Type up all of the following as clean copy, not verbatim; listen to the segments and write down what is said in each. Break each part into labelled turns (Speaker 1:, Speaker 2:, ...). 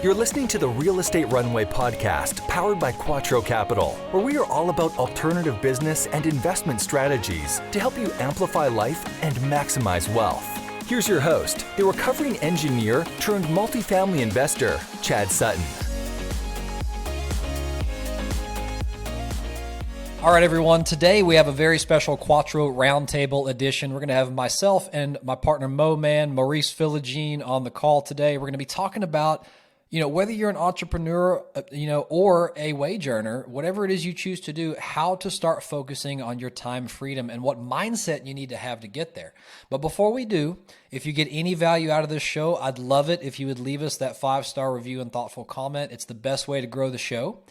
Speaker 1: You're listening to the Real Estate Runway podcast, powered by Quattro Capital, where we are all about alternative business and investment strategies to help you amplify life and maximize wealth. Here's your host, the recovering engineer turned multifamily investor, Chad Sutton.
Speaker 2: All right, everyone. Today we have a very special Quattro Roundtable edition. We're going to have myself and my partner Maurice Philogene on the call today. We're going to be talking about, whether you're an entrepreneur, or a wage earner, whatever it is you choose to do, how to start focusing on your time freedom and what mindset you need to have to get there. But before we do, if you get any value out of this show, I'd love it if you would leave us that 5-star review and thoughtful comment. It's the best way to grow the show.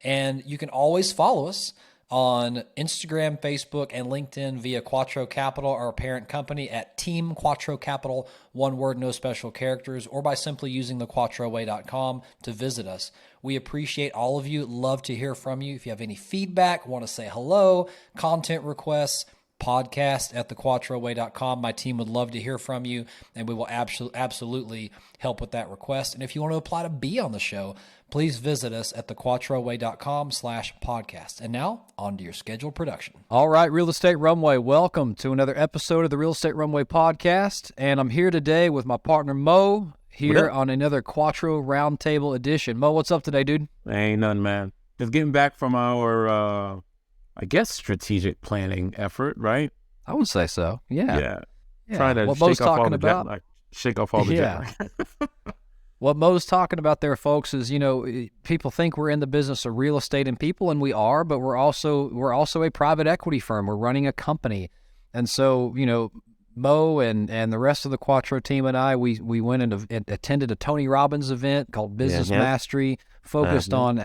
Speaker 2: And you can always follow us on Instagram, Facebook, and LinkedIn via Quattro Capital, our parent company, at Team Quattro Capital, one word, no special characters, or by simply using the quattroway.com to visit us. We appreciate all of you. Love to hear from you. If you have any feedback, want to say hello, content requests, podcast at thequattroway.com. My team would love to hear from you, and we will absolutely help with that request. And if you want to apply to be on the show, please visit us at thequattroway.com/podcast. And now, on to your scheduled production.
Speaker 3: All right, Real Estate Runway, welcome to another episode of the Real Estate Runway podcast. And I'm here today with my partner, Mo, here on another Quattro Roundtable edition. Mo, what's up today, dude?
Speaker 4: Ain't nothing, man. Just getting back from our, strategic planning effort, right?
Speaker 3: I would say so, yeah.
Speaker 4: Trying to shake off all the jet lag.
Speaker 3: What Mo's talking about there, folks, is, people think we're in the business of real estate and people, and we are, but we're also a private equity firm. We're running a company. And so, Mo and the rest of the Quattro team and I, we went and attended a Tony Robbins event called Business Mastery, focused on,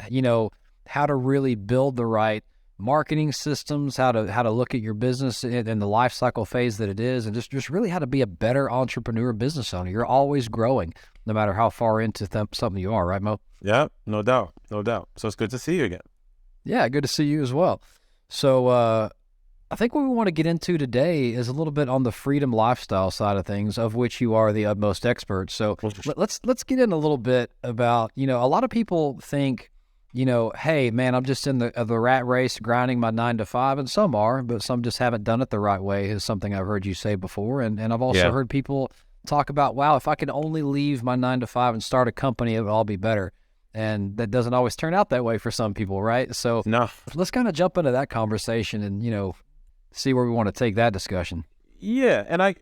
Speaker 3: how to really build the right marketing systems, how to look at your business in the life cycle phase that it is, and just really how to be a better entrepreneur, business owner. You're always growing, no matter how far into something you are, right, Mo?
Speaker 4: Yeah, no doubt. So it's good to see you again.
Speaker 3: Yeah, good to see you as well. So I think what we want to get into today is a little bit on the freedom lifestyle side of things, of which you are the utmost expert. So let's get in a little bit about, a lot of people think, hey, man, I'm just in the rat race grinding my 9 to 5, and some are, but some just haven't done it the right way, is something I've heard you say before. And I've also heard people talk about, wow, if I could only leave my 9 to 5 and start a company, it would all be better. And that doesn't always turn out that way for some people, right? So let's kind of jump into that conversation and, see where we want to take that discussion.
Speaker 4: Yeah, and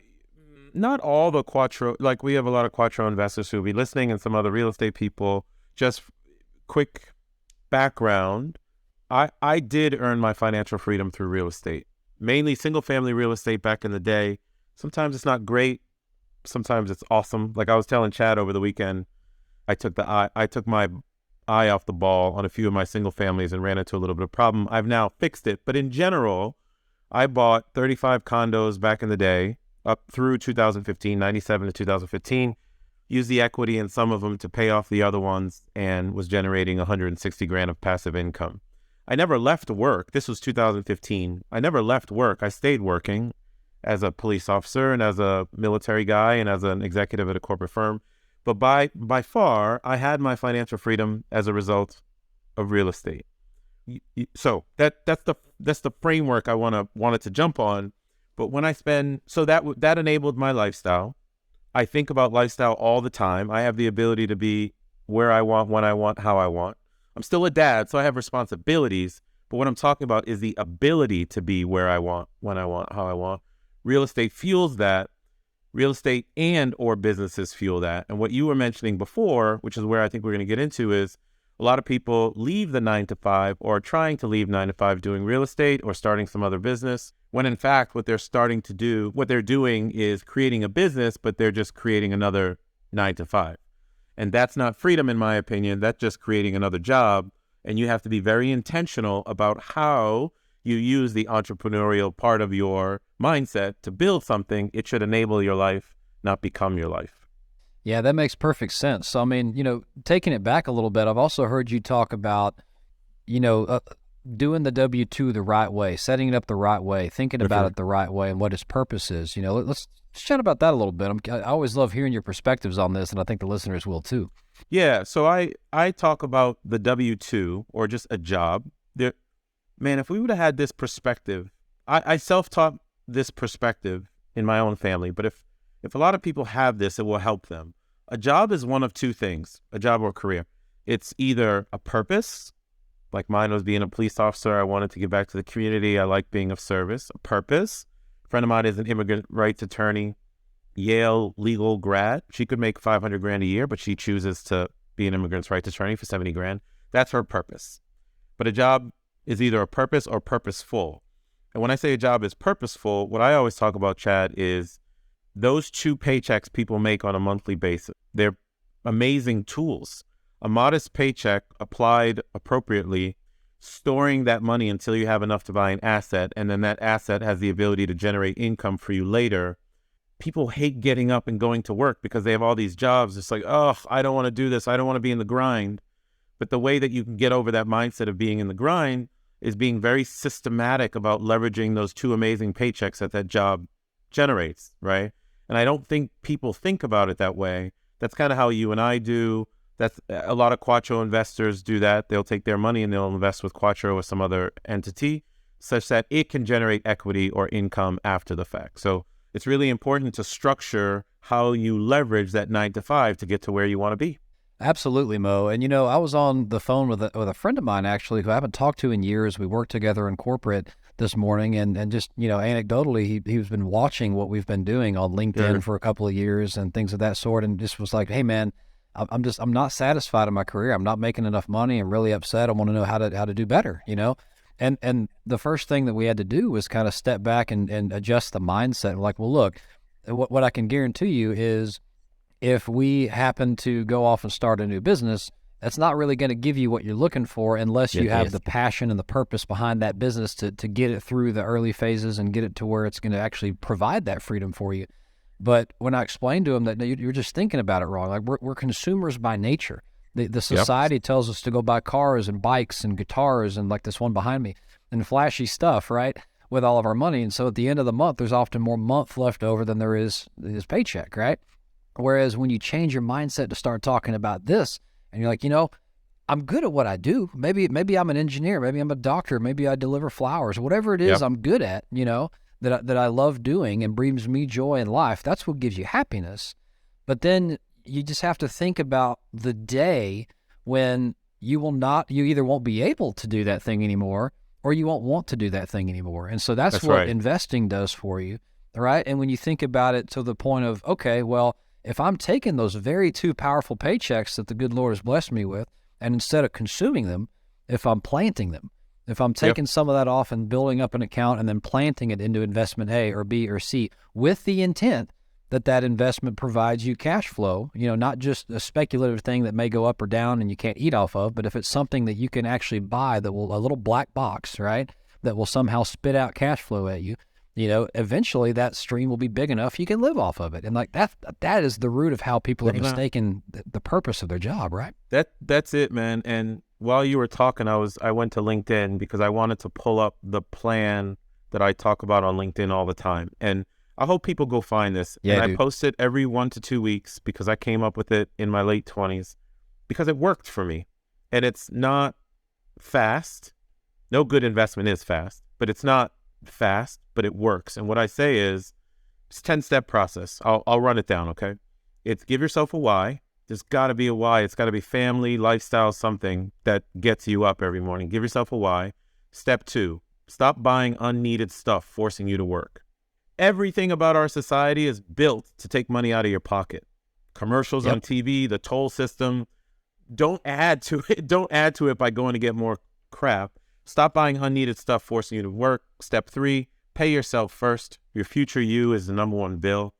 Speaker 4: not all the Quattro, like we have a lot of Quattro investors who will be listening and some other real estate people. Just quick background, I did earn my financial freedom through real estate, mainly single-family real estate back in the day. Sometimes it's not great. Sometimes it's awesome. Like I was telling Chad over the weekend, I took my eye off the ball on a few of my single families and ran into a little bit of problem. I've now fixed it. But in general, I bought 35 condos back in the day, up through 2015, 97 to 2015, used the equity in some of them to pay off the other ones, and was generating $160,000 of passive income. I never left work. This was 2015. I never left work. I stayed working as a police officer and as a military guy and as an executive at a corporate firm. But by far, I had my financial freedom as a result of real estate. So that's the framework I wanted to jump on. But when I spend, so that enabled my lifestyle. I think about lifestyle all the time. I have the ability to be where I want, when I want, how I want. I'm still a dad, so I have responsibilities. But what I'm talking about is the ability to be where I want, when I want, how I want. Real estate fuels that. Real estate and or businesses fuel that. And what you were mentioning before, which is where I think we're going to get into, is a lot of people leave the 9 to 5 or are trying to leave 9 to 5 doing real estate or starting some other business, when in fact what they're doing is creating a business, but they're just creating another 9 to 5. And that's not freedom, in my opinion. That's just creating another job. And you have to be very intentional about how you use the entrepreneurial part of your mindset to build something. It should enable your life, not become your life.
Speaker 3: Yeah, that makes perfect sense. So, I mean, taking it back a little bit, I've also heard you talk about, doing the W-2 the right way, setting it up the right way, thinking about it the right way and what its purpose is. Let's chat about that a little bit. I always love hearing your perspectives on this, and I think the listeners will too.
Speaker 4: Yeah, so I talk about the W-2 or just a job. There, man, if we would have had this perspective, I self-taught this perspective in my own family, but if a lot of people have this, it will help them. A job is one of two things, a job or career. It's either a purpose, like mine was being a police officer. I wanted to give back to the community. I like being of service. A purpose. A friend of mine is an immigrant rights attorney, Yale legal grad. She could make 500 grand a year, but she chooses to be an immigrant's rights attorney for 70 grand. That's her purpose. But a job is either a purpose or purposeful. And when I say a job is purposeful, what I always talk about, Chad, is those 2 paychecks people make on a monthly basis. They're amazing tools. A modest paycheck applied appropriately, storing that money until you have enough to buy an asset, and then that asset has the ability to generate income for you later. People hate getting up and going to work because they have all these jobs. It's like, oh, I don't want to do this. I don't want to be in the grind. But the way that you can get over that mindset of being in the grind is being very systematic about leveraging those 2 amazing paychecks that job generates, right? And I don't think people think about it that way. That's kind of how you and I do. That's a lot of Quattro investors do that. They'll take their money and they'll invest with Quattro or some other entity such that it can generate equity or income after the fact. So it's really important to structure how you leverage that 9 to 5 to get to where you want to be.
Speaker 3: Absolutely, Mo. And, I was on the phone with a friend of mine, actually, who I haven't talked to in years. We worked together in corporate this morning, and just, anecdotally, he's been watching what we've been doing on LinkedIn for a couple of years and things of that sort, and just was like, hey, man, I'm not satisfied in my career. I'm not making enough money. I'm really upset. I want to know how to do better, And the first thing that we had to do was kind of step back and adjust the mindset. We're like, well, look, what I can guarantee you is if we happen to go off and start a new business, that's not really going to give you what you're looking for unless you have the passion and the purpose behind that business to get it through the early phases and get it to where it's going to actually provide that freedom for you. But when I explained to them that you're just thinking about it wrong, like we're consumers by nature. The society tells us to go buy cars and bikes and guitars and like this one behind me and flashy stuff, right, with all of our money. And so at the end of the month, there's often more month left over than there is his paycheck, right? Whereas when you change your mindset to start talking about this and you're like, I'm good at what I do. Maybe I'm an engineer. Maybe I'm a doctor. Maybe I deliver flowers. Whatever it is I'm good at, that I love doing and brings me joy in life. That's what gives you happiness. But then you just have to think about the day when you either won't be able to do that thing anymore or you won't want to do that thing anymore. And so that's what
Speaker 4: right.
Speaker 3: investing does for you, right? And when you think about it to the point of, okay, well, if I'm taking those very 2 powerful paychecks that the good Lord has blessed me with, and instead of consuming them, if I'm planting them, if I'm taking some of that off and building up an account and then planting it into investment A or B or C with the intent that investment provides you cash flow, not just a speculative thing that may go up or down and you can't eat off of, but if it's something that you can actually buy that will, a little black box, right, that will somehow spit out cash flow at you, eventually that stream will be big enough you can live off of it. And like that is the root of how people are mistaken the purpose of their job, right?
Speaker 4: That's it, man. And while you were talking, I went to LinkedIn because I wanted to pull up the plan that I talk about on LinkedIn all the time. And I hope people go find this.
Speaker 3: Yeah,
Speaker 4: and
Speaker 3: dude.
Speaker 4: I post it every 1 to 2 weeks because I came up with it in my late 20s because it worked for me. And it's not fast. No good investment is fast, but it's not fast, but it works. And what I say is it's a 10-step process. I'll run it down, okay? It's give yourself a why. There's got to be a why. It's got to be family, lifestyle, something that gets you up every morning. Give yourself a why. Step 2, stop buying unneeded stuff forcing you to work. Everything about our society is built to take money out of your pocket. Commercials on TV, the toll system. Don't add to it. Don't add to it by going to get more crap. Stop buying unneeded stuff forcing you to work. Step 3, pay yourself first. Your future you is the number 1 bill.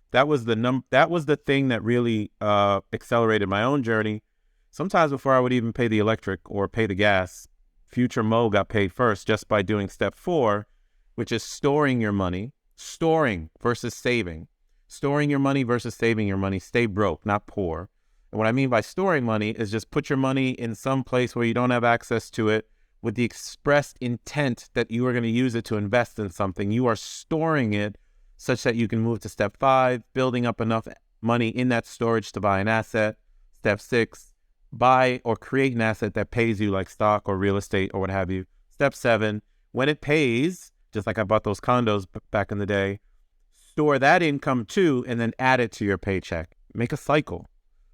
Speaker 4: That was the thing that really accelerated my own journey. Sometimes before I would even pay the electric or pay the gas, future Mo got paid first just by doing step 4, which is storing your money. Storing versus saving. Storing your money versus saving your money. Stay broke, not poor. And what I mean by storing money is just put your money in some place where you don't have access to it with the expressed intent that you are going to use it to invest in something. You are storing it such that you can move to step 5, building up enough money in that storage to buy an asset. Step 6, buy or create an asset that pays you, like stock or real estate or what have you. Step 7, when it pays, just like I bought those condos back in the day, store that income too, and then add it to your paycheck. Make a cycle.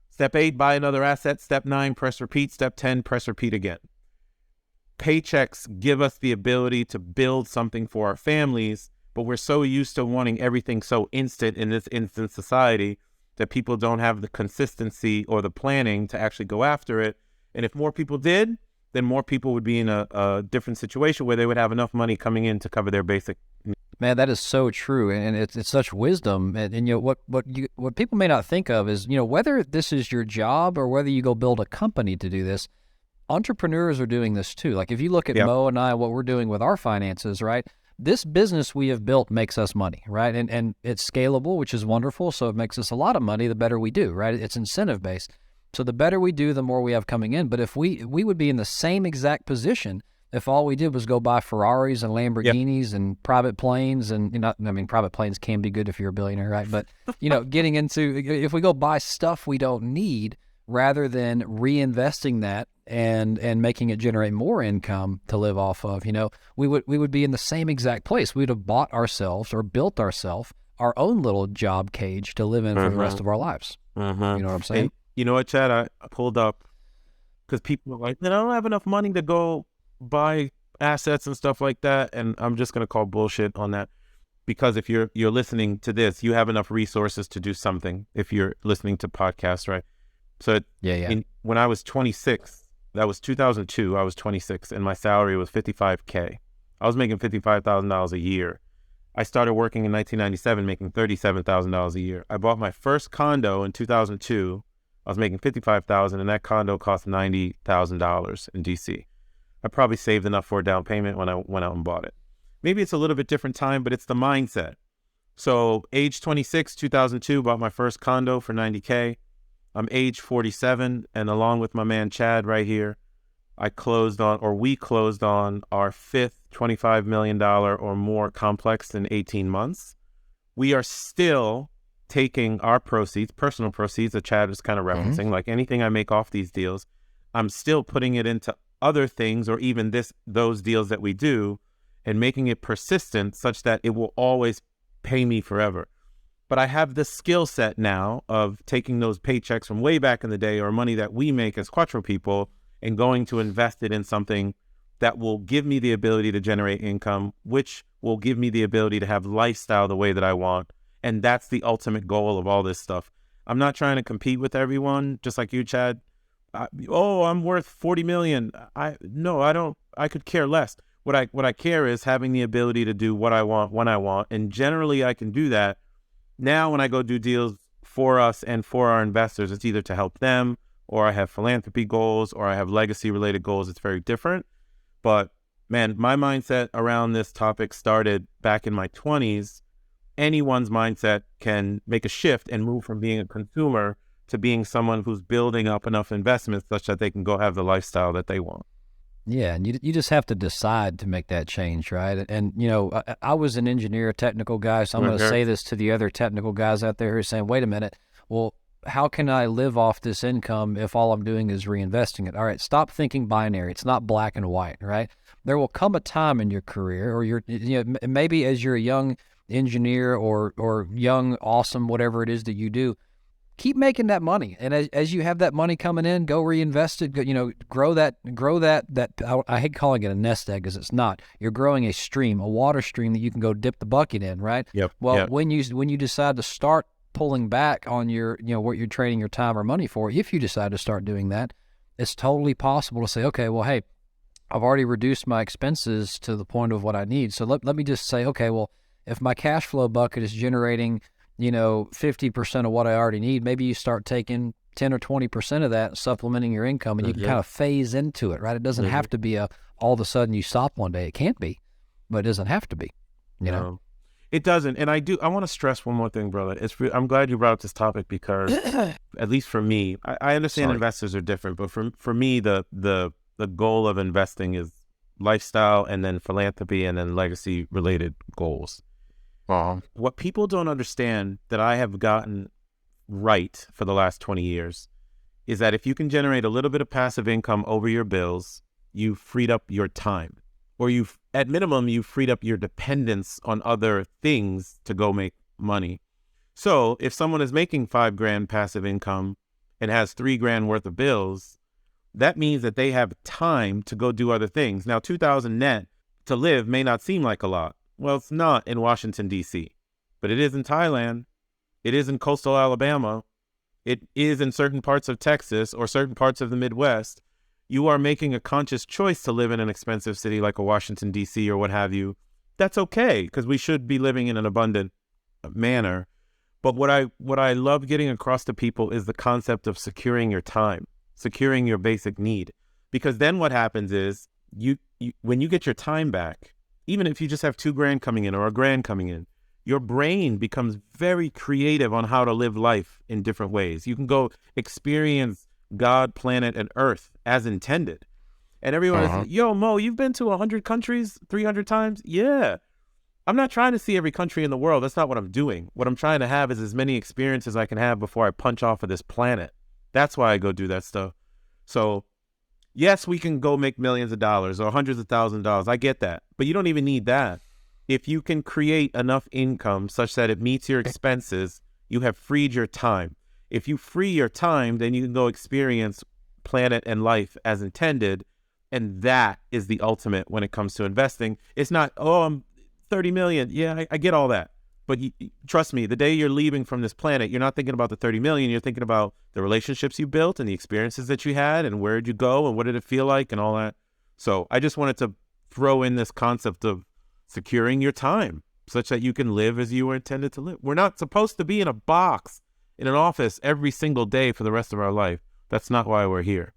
Speaker 4: Step 8, buy another asset. Step 9, press repeat. Step 10, press repeat again. Paychecks give us the ability to build something for our families, but we're so used to wanting everything so instant in this instant society that people don't have the consistency or the planning to actually go after it. And if more people did, then more people would be in a different situation where they would have enough money coming in to cover their basic needs.
Speaker 3: Man, that is so true, and it's such wisdom. And you know what people may not think of is, you know, whether this is your job or whether you go build a company to do this, entrepreneurs are doing this too. Like if you look at Mo and I, what we're doing with our finances, right? This business we have built makes us money, right? And it's scalable, which is wonderful. So it makes us a lot of money the better we do, right? It's incentive based. So the better we do, the more we have coming in. But if we would be in the same exact position if all we did was go buy Ferraris and Lamborghinis and private planes, and, you know, I mean, private planes can be good if you're a billionaire, right? But, you know, getting into, if we go buy stuff we don't need rather than reinvesting that and making it generate more income to live off of, you know, we would be in the same exact place. We'd have bought ourselves or built ourselves our own little job cage to live in for the rest of our lives. You know what I'm saying?
Speaker 4: And you know what, Chad? I pulled up because people are like, I don't have enough money to go buy assets and stuff like that. And I'm just going to call bullshit on that, because if you're listening to this, you have enough resources to do something if you're listening to podcasts, right? So when I was 26, that was 2002, I was 26 and my salary was $55K. I was making $55,000 a year. I started working in 1997 making $37,000 a year. I bought my first condo in 2002. I was making $55,000 and that condo cost $90,000 in DC. I probably saved enough for a down payment when I went out and bought it. Maybe it's a little bit different time, but it's the mindset. So age 26, 2002, bought my first condo for $90K. I'm age 47, and along with my man Chad right here, we closed on our fifth $25 million or more complex in 18 months. We are still taking our proceeds, personal proceeds that Chad is kind of referencing, like anything I make off these deals, I'm still putting it into other things, or even those deals that we do, and making it persistent such that it will always pay me forever. But I have the skill set now of taking those paychecks from way back in the day, or money that we make as Quattro people, and going to invest it in something that will give me the ability to generate income, which will give me the ability to have lifestyle the way that I want. And that's the ultimate goal of all this stuff. I'm not trying to compete with everyone, just like you, Chad. I'm worth 40 million. I don't. I could care less. What I care is having the ability to do what I want when I want, and generally I can do that. Now, when I go do deals for us and for our investors, it's either to help them, or I have philanthropy goals, or I have legacy related goals. It's very different. But man, my mindset around this topic started back in my 20s. Anyone's mindset can make a shift and move from being a consumer to being someone who's building up enough investments such that they can go have the lifestyle that they want.
Speaker 3: Yeah, and you just have to decide to make that change, right? And, you know, I was an engineer, a technical guy, so I'm going to say this to the other technical guys out there who are saying, wait a minute, well, how can I live off this income if all I'm doing is reinvesting it? All right, stop thinking binary. It's not black and white, right? There will come a time in your career, or maybe as you're a young engineer or young, awesome, whatever it is that you do, keep making that money. And as you have that money coming in, go reinvest it, grow that, I hate calling it a nest egg because it's not. You're growing a stream, a water stream that you can go dip the bucket in, right? Well, when you decide to start pulling back on your, what you're trading your time or money for, if you decide to start doing that, it's totally possible to say, okay, well, hey, I've already reduced my expenses to the point of what I need. So let me just say, okay, well, if my cash flow bucket is generating 50% of what I already need, maybe you start taking 10 or 20% of that, supplementing your income, and you can kind of phase into it, right? It doesn't have to be all of a sudden you stop one day. It can't be, but it doesn't have to be, you know?
Speaker 4: It doesn't. And I want to stress one more thing, brother. I'm glad you brought up this topic because at least for me, I understand investors are different, but for me, the goal of investing is lifestyle, and then philanthropy, and then legacy related goals. What people don't understand that I have gotten right for the last 20 years is that if you can generate a little bit of passive income over your bills, you've freed up your time, or at minimum, you've freed up your dependence on other things to go make money. So if someone is making $5,000 passive income and has $3,000 worth of bills, that means that they have time to go do other things. Now, $2,000 net to live may not seem like a lot. Well, it's not in Washington, D.C., but it is in Thailand. It is in coastal Alabama. It is in certain parts of Texas or certain parts of the Midwest. You are making a conscious choice to live in an expensive city like a Washington, D.C. or what have you. That's okay, because we should be living in an abundant manner. But what I love getting across to people is the concept of securing your time, securing your basic need. Because then what happens is you when you get your time back, even if you just have $2,000 coming in or $1,000 coming in, your brain becomes very creative on how to live life in different ways. You can go experience God, planet, and Earth as intended. And everyone is, yo, Mo, you've been to 100 countries 300 times? Yeah. I'm not trying to see every country in the world. That's not what I'm doing. What I'm trying to have is as many experiences I can have before I punch off of this planet. That's why I go do that stuff. So, yes, we can go make millions of dollars or hundreds of thousands of dollars. I get that. But you don't even need that. If you can create enough income such that it meets your expenses, you have freed your time. If you free your time, then you can go experience planet and life as intended. And that is the ultimate when it comes to investing. It's not, oh, I'm 30 million. Yeah, I get all that. But trust me, the day you're leaving from this planet, you're not thinking about the 30 million. You're thinking about the relationships you built and the experiences that you had and where did you go and what did it feel like and all that. So I just wanted to throw in this concept of securing your time such that you can live as you were intended to live. We're not supposed to be in a box in an office every single day for the rest of our life. That's not why we're here.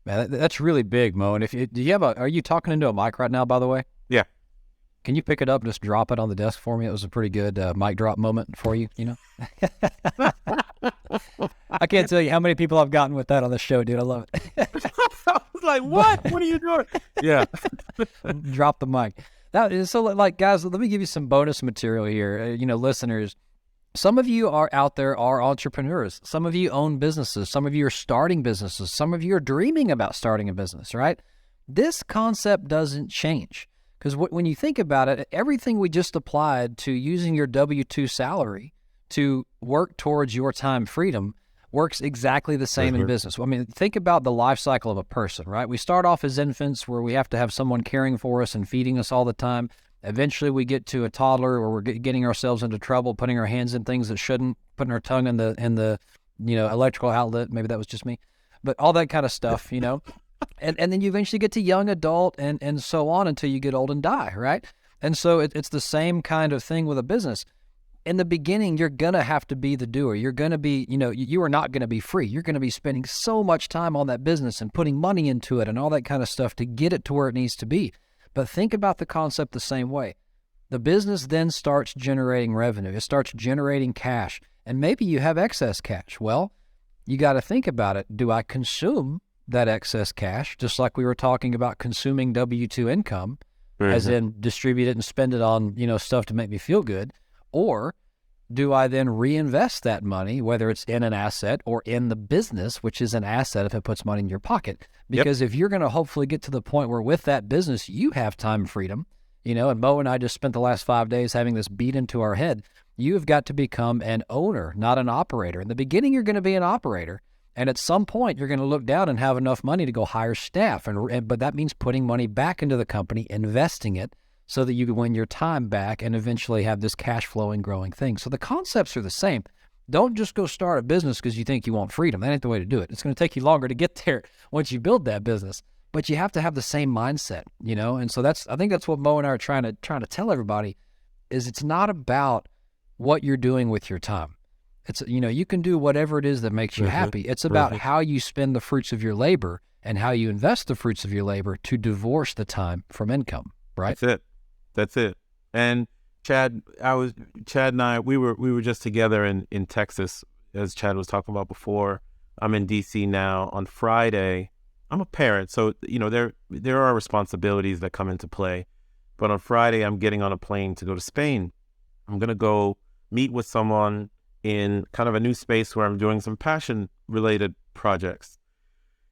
Speaker 3: Man, that's really big, Mo. And are you talking into a mic right now, by the way?
Speaker 4: Yeah.
Speaker 3: Can you pick it up and just drop it on the desk for me? It was a pretty good mic drop moment for you, you know? I can't tell you how many people I've gotten with that on the show, dude. I love it.
Speaker 4: I was like, what? What are you doing? Yeah.
Speaker 3: Drop the mic. That is so, like, guys, let me give you some bonus material here. Listeners, some of you are out there are entrepreneurs. Some of you own businesses. Some of you are starting businesses. Some of you are dreaming about starting a business, right? This concept doesn't change. Because when you think about it, everything we just applied to using your W-2 salary to work towards your time freedom works exactly the same in business. I mean, think about the life cycle of a person, right? We start off as infants where we have to have someone caring for us and feeding us all the time. Eventually we get to a toddler where we're getting ourselves into trouble, putting our hands in things that shouldn't, putting our tongue in the electrical outlet. Maybe that was just me. But all that kind of stuff, And then you eventually get to young adult and so on until you get old and die, right? And so it's the same kind of thing with a business. In the beginning, you're going to have to be the doer. You're going to be, you are not going to be free. You're going to be spending so much time on that business and putting money into it and all that kind of stuff to get it to where it needs to be. But think about the concept the same way. The business then starts generating revenue. It starts generating cash. And maybe you have excess cash. Well, you got to think about it. Do I consume that excess cash, just like we were talking about consuming W-2 income, as in distribute it and spend it on, stuff to make me feel good? Or do I then reinvest that money, whether it's in an asset or in the business, which is an asset if it puts money in your pocket? Because if you're going to hopefully get to the point where with that business, you have time freedom, and Mo and I just spent the last 5 days having this beat into our head. You've got to become an owner, not an operator. In the beginning, you're going to be an operator. And at some point, you're going to look down and have enough money to go hire staff. But that means putting money back into the company, investing it so that you can win your time back and eventually have this cash flowing, growing thing. So the concepts are the same. Don't just go start a business because you think you want freedom. That ain't the way to do it. It's going to take you longer to get there once you build that business. But you have to have the same mindset, And so I think that's what Mo and I are trying to tell everybody is it's not about what you're doing with your time. It's, you can do whatever it is that makes you happy. It's about how you spend the fruits of your labor and how you invest the fruits of your labor to divorce the time from income, right?
Speaker 4: That's it. And Chad and I, we were just together in Texas, as Chad was talking about before. I'm in DC now. On Friday, I'm a parent, so, there are responsibilities that come into play. But on Friday, I'm getting on a plane to go to Spain. I'm going to go meet with someone in kind of a new space where I'm doing some passion-related projects.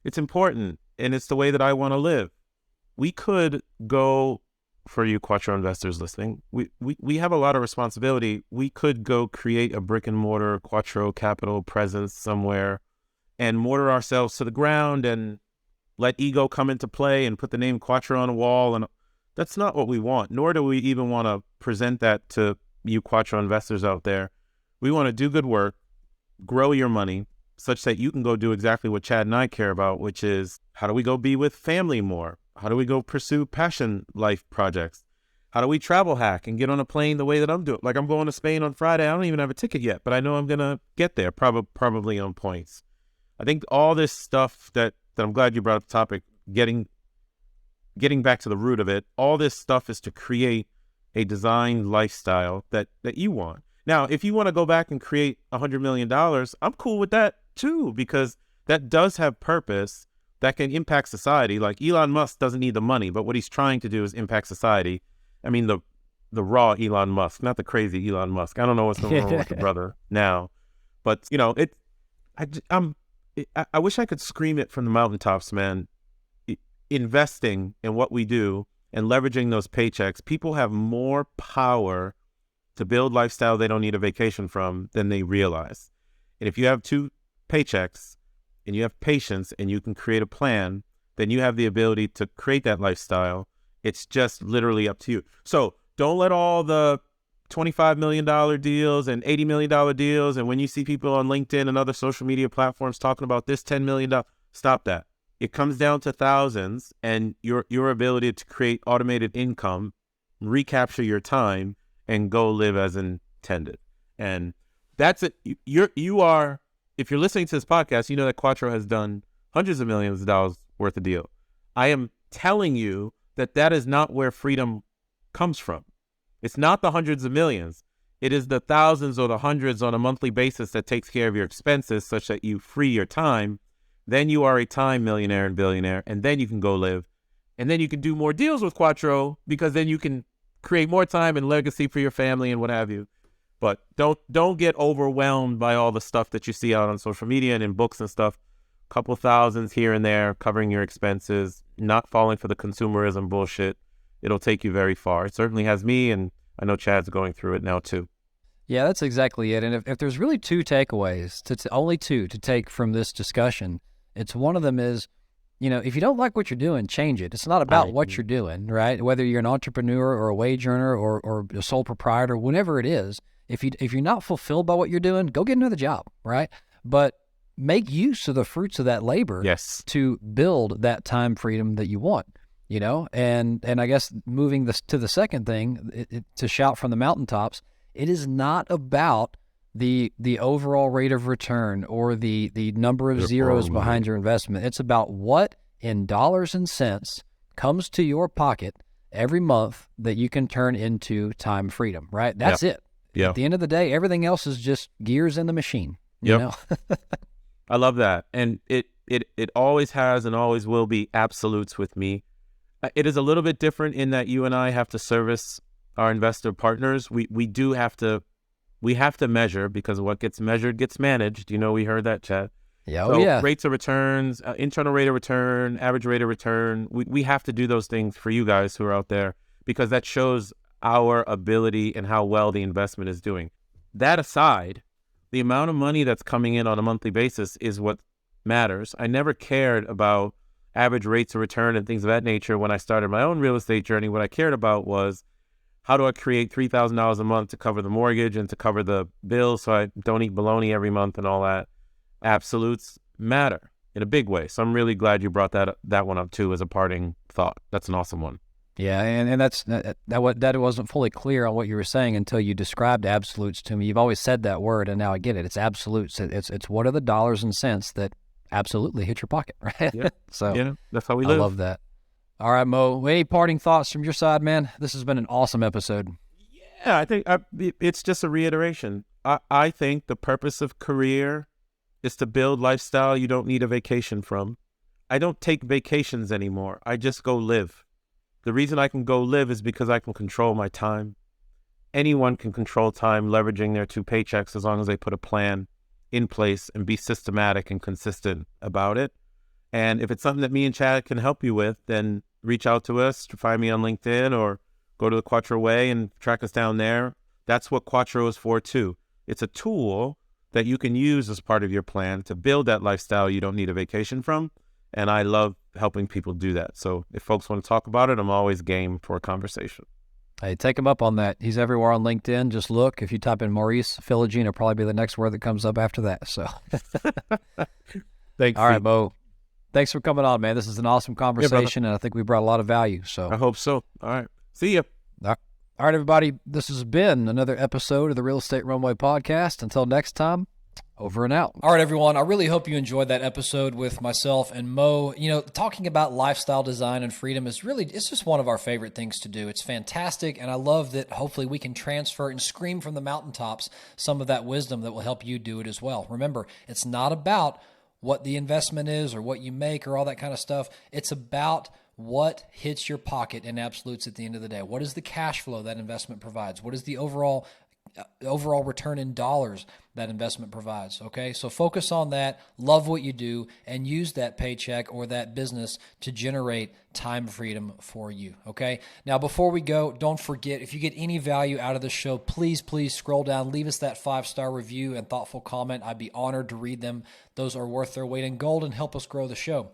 Speaker 4: It's important, and it's the way that I want to live. We could go, for you Quattro investors listening, we have a lot of responsibility. We could go create a brick and mortar Quattro Capital presence somewhere and mortar ourselves to the ground and let ego come into play and put the name Quattro on a wall. And that's not what we want, nor do we even want to present that to you Quattro investors out there. We want to do good work, grow your money, such that you can go do exactly what Chad and I care about, which is how do we go be with family more? How do we go pursue passion life projects? How do we travel hack and get on a plane the way that I'm doing? Like, I'm going to Spain on Friday. I don't even have a ticket yet, but I know I'm going to get there, probably on points. I think all this stuff that I'm glad you brought up the topic, getting back to the root of it, all this stuff is to create a designed lifestyle that you want. Now, if you want to go back and create $100 million, I'm cool with that too, because that does have purpose that can impact society. Like, Elon Musk doesn't need the money, but what he's trying to do is impact society. I mean, the raw Elon Musk, not the crazy Elon Musk. I don't know what's going on with the brother now, but you know, I wish I could scream it from the mountaintops, man. Investing in what we do and leveraging those paychecks, people have more power to build lifestyle they don't need a vacation from than they realize. And if you have 2 paychecks and you have patience and you can create a plan, then you have the ability to create that lifestyle. It's just literally up to you. So don't let all the $25 million deals and $80 million deals, and when you see people on LinkedIn and other social media platforms talking about this $10 million, stop that. It comes down to thousands, and your ability to create automated income, recapture your time, and go live as intended. And that's it. You are, if you're listening to this podcast, you know that Quattro has done hundreds of millions of dollars worth of deal. I am telling you that is not where freedom comes from. It's not the hundreds of millions. It is the thousands or the hundreds on a monthly basis that takes care of your expenses such that you free your time. Then you are a time millionaire and billionaire, and then you can go live. And then you can do more deals with Quattro, because then you can create more time and legacy for your family and what have you. But don't get overwhelmed by all the stuff that you see out on social media and in books and stuff. Couple thousands here and there covering your expenses, not falling for the consumerism bullshit. It'll take you very far. It certainly has me, and I know Chad's going through it now too.
Speaker 3: Yeah, that's exactly it. And if there's really 2 takeaways, only 2 to take from this discussion, it's one of them is, you know, if you don't like what you're doing, change it. It's not about what you're doing, right? Whether you're an entrepreneur or a wage earner or a sole proprietor, whatever it is, if you're not fulfilled by what you're doing, go get another job, right? But make use of the fruits of that labor to build that time freedom that you want, you know? And I guess moving to the second thing, to shout from the mountaintops, it is not about the overall rate of return or the number of zeros behind your investment. It's about what in dollars and cents comes to your pocket every month that you can turn into time freedom, right? That's it.
Speaker 4: Yeah.
Speaker 3: At the end of the day, everything else is just gears in the machine. You know?
Speaker 4: I love that. And it always has and always will be absolutes with me. It is a little bit different in that you and I have to service our investor partners. We have to measure, because what gets measured gets managed. You know, we heard that, Chad.
Speaker 3: Yeah.
Speaker 4: So rates of returns, internal rate of return, average rate of return. We have to do those things for you guys who are out there, because that shows our ability and how well the investment is doing. That aside, the amount of money that's coming in on a monthly basis is what matters. I never cared about average rates of return and things of that nature when I started my own real estate journey. What I cared about was, how do I create $3,000 a month to cover the mortgage and to cover the bills so I don't eat bologna every month and all that? Absolutes matter in a big way. So I'm really glad you brought that one up too as a parting thought. That's an awesome one.
Speaker 3: Yeah, and that wasn't fully clear on what you were saying until you described absolutes to me. You've always said that word, and now I get it. It's absolutes. It's what are the dollars and cents that absolutely hit your pocket, right?
Speaker 4: Yeah.
Speaker 3: So
Speaker 4: yeah, that's how we live.
Speaker 3: I love that. All right, Mo, any parting thoughts from your side, man? This has been an awesome episode.
Speaker 4: Yeah, I think it's just a reiteration. I think the purpose of career is to build lifestyle you don't need a vacation from. I don't take vacations anymore. I just go live. The reason I can go live is because I can control my time. Anyone can control time leveraging their 2 paychecks as long as they put a plan in place and be systematic and consistent about it. And if it's something that me and Chad can help you with, then reach out to us, to find me on LinkedIn or go to the Quattro Way and track us down there. That's what Quattro is for too. It's a tool that you can use as part of your plan to build that lifestyle you don't need a vacation from. And I love helping people do that. So if folks want to talk about it, I'm always game for a conversation.
Speaker 3: Hey, take him up on that. He's everywhere on LinkedIn. Just look. If you type in Maurice Philogene, it'll probably be the next word that comes up after that. So,
Speaker 4: Thanks.
Speaker 3: All right, Mo. Thanks for coming on, man. This is an awesome conversation, and I think we brought a lot of value. So
Speaker 4: I hope so. All right. See ya.
Speaker 3: All right, everybody. This has been another episode of the Real Estate Runway Podcast. Until next time, over and out.
Speaker 2: All right, everyone. I really hope you enjoyed that episode with myself and Mo. You know, talking about lifestyle design and freedom is really, it's just one of our favorite things to do. It's fantastic. And I love that hopefully we can transfer and scream from the mountaintops some of that wisdom that will help you do it as well. Remember, it's not about what the investment is or what you make or all that kind of stuff. It's about what hits your pocket in absolutes at the end of the day. What is the cash flow that investment provides? What is the overall return in dollars that investment provides? Okay, so focus on that, love what you do, and use that paycheck or that business to generate time freedom for you. Okay, now before we go, don't forget, if you get any value out of the show, please scroll down, leave us that 5-star review and thoughtful comment. I'd be honored to read them. Those are worth their weight in gold and help us grow the show.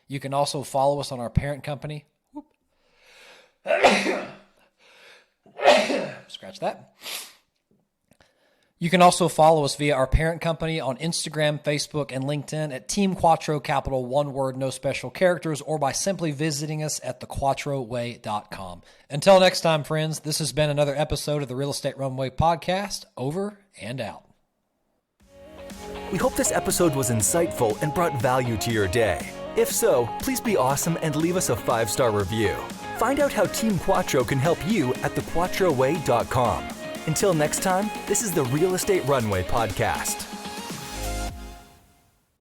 Speaker 2: You can also follow us on our parent company. Scratch that. You can also follow us via our parent company on Instagram, Facebook, and LinkedIn at Team Quattro Capital, one word, no special characters, or by simply visiting us at thequattroway.com. Until next time, friends, this has been another episode of the Real Estate Runway Podcast. Over and out.
Speaker 1: We hope this episode was insightful and brought value to your day. If so, please be awesome and leave us a 5-star review. Find out how Team Quattro can help you at thequattroway.com. Until next time, this is the Real Estate Runway Podcast.